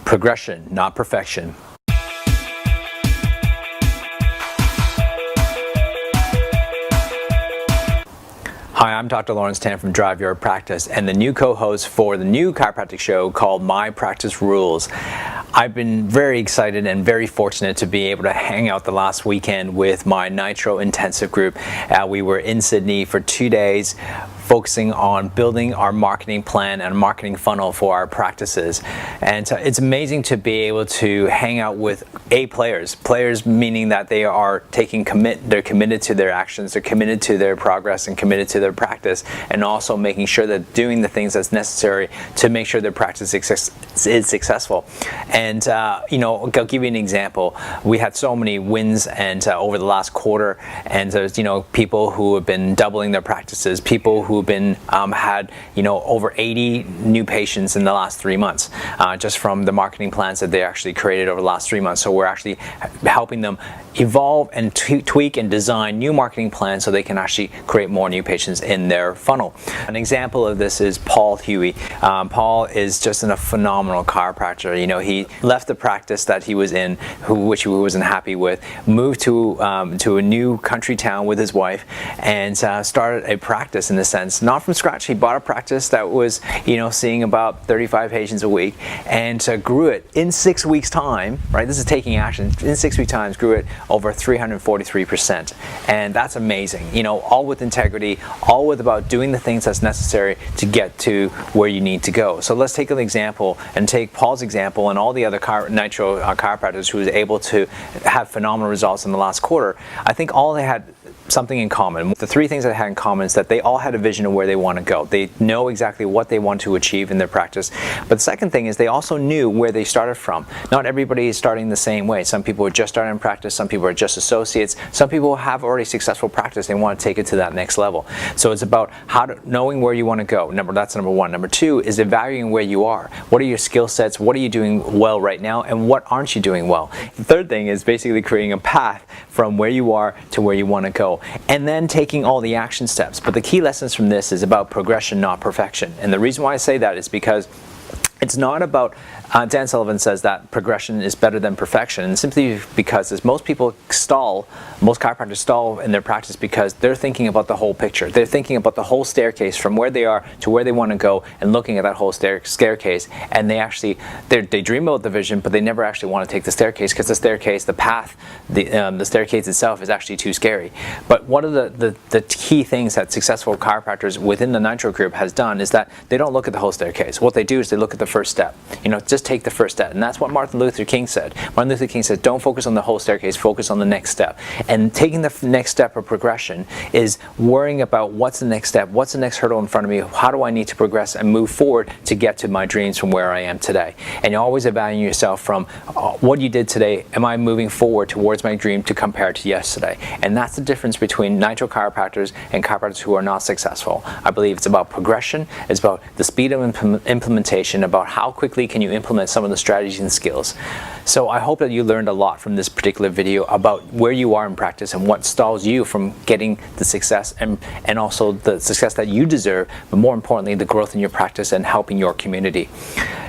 Progression, not perfection. Hi, I'm Dr. Laurence Tham from Drive Your Practice and the new co-host for the new chiropractic show called My Practice Rules. I've been very excited and very fortunate to be able to hang out the last weekend with my Nitro intensive group. We were in Sydney for 2 days, focusing on building our marketing plan and marketing funnel for our practices. And it's amazing to be able to hang out with players meaning that they are they're committed to their actions, they're committed to their progress and committed to their practice, and also making sure that doing the things that's necessary to make sure their practice is successful. And I'll give you an example. We had so many wins and over the last quarter, and there's people who have been doubling their practices, people who've been had over 80 new patients in the last 3 months, just from the marketing plans that they actually created over the last 3 months. So we're actually helping them evolve and tweak and design new marketing plans so they can actually create more new patients in their funnel. An example of this is Paul Huey. Paul is just a phenomenal chiropractor. He left the practice that he was in, which he wasn't happy with, moved to a new country town with his wife, and started a practice in a sense, not from scratch. He bought a practice that was seeing about 35 patients a week, and grew it in 6 weeks time, right? This is taking action. In 6 weeks time, grew it over 343%. And that's amazing. All with integrity, all with about doing the things that's necessary to get to where you need to go. So let's take an example and take Paul's example and all the other Nitro chiropractors who was able to have phenomenal results in the last quarter. I think all they had something in common. The three things that they had in common is that they all had a vision of where they want to go. They know exactly what they want to achieve in their practice. But the second thing is they also knew where they started from. Not everybody is starting the same way. Some people are just starting in practice, some people are just associates, some people have already successful practice, they want to take it to that next level. So it's about knowing where you want to go. That's number one. Number two is evaluating where you are. What are your skill sets? What are you doing well right now? And what aren't you doing well? The third thing is basically creating a path from where you are to where you want to go, and then taking all the action steps. But the key lessons from this is about progression, not perfection. And the reason why I say that is because it's not about, Dan Sullivan says that progression is better than perfection, and simply because as most chiropractors stall in their practice because they're thinking about the whole picture. They're thinking about the whole staircase from where they are to where they want to go, and looking at that whole staircase, and they dream about the vision, but they never actually want to take the staircase because the staircase, the path, the staircase itself is actually too scary. But one of the key things that successful chiropractors within the Nitro group has done is that they don't look at the whole staircase. What they do is they look at the first step. Just take the first step. And that's what Martin Luther King said. Martin Luther King said, don't focus on the whole staircase, focus on the next step. And taking the next step of progression is worrying about what's the next step, what's the next hurdle in front of me, how do I need to progress and move forward to get to my dreams from where I am today. And you're always evaluating yourself from what you did today, am I moving forward towards my dream to compare to yesterday? And that's the difference between Nitro chiropractors and chiropractors who are not successful. I believe it's about progression, it's about the speed of implementation, about how quickly can you implement some of the strategies and skills. So I hope that you learned a lot from this particular video about where you are in practice and what stalls you from getting the success and also the success that you deserve, but more importantly the growth in your practice and helping your community.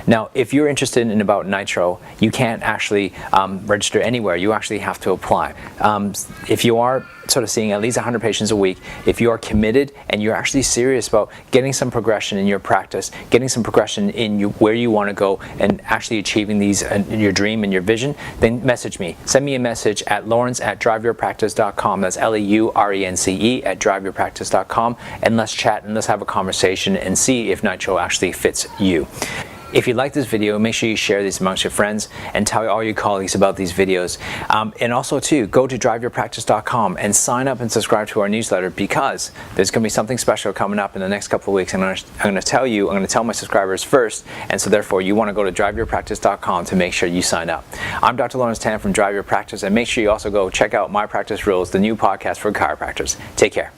Now if you're interested in about Nitro, you can't actually register anywhere. You actually have to apply. If you are sort of seeing at least 100 patients a week, if you are committed and you're actually serious about getting some progression in your practice, getting some progression in where you want to go and actually achieving these your dream and your vision, then message me. Send me a message at Laurence@driveyourpractice.com. That's Laurence @driveyourpractice.com, and let's chat and let's have a conversation and see if Nitro actually fits you. If you like this video, make sure you share these amongst your friends and tell all your colleagues about these videos. And also too, go to driveyourpractice.com and sign up and subscribe to our newsletter, because there's going to be something special coming up in the next couple of weeks. And I'm going to tell my subscribers first, and so therefore you want to go to driveyourpractice.com to make sure you sign up. I'm Dr. Laurence Tham from Drive Your Practice, and make sure you also go check out My Practice Rules, the new podcast for chiropractors. Take care.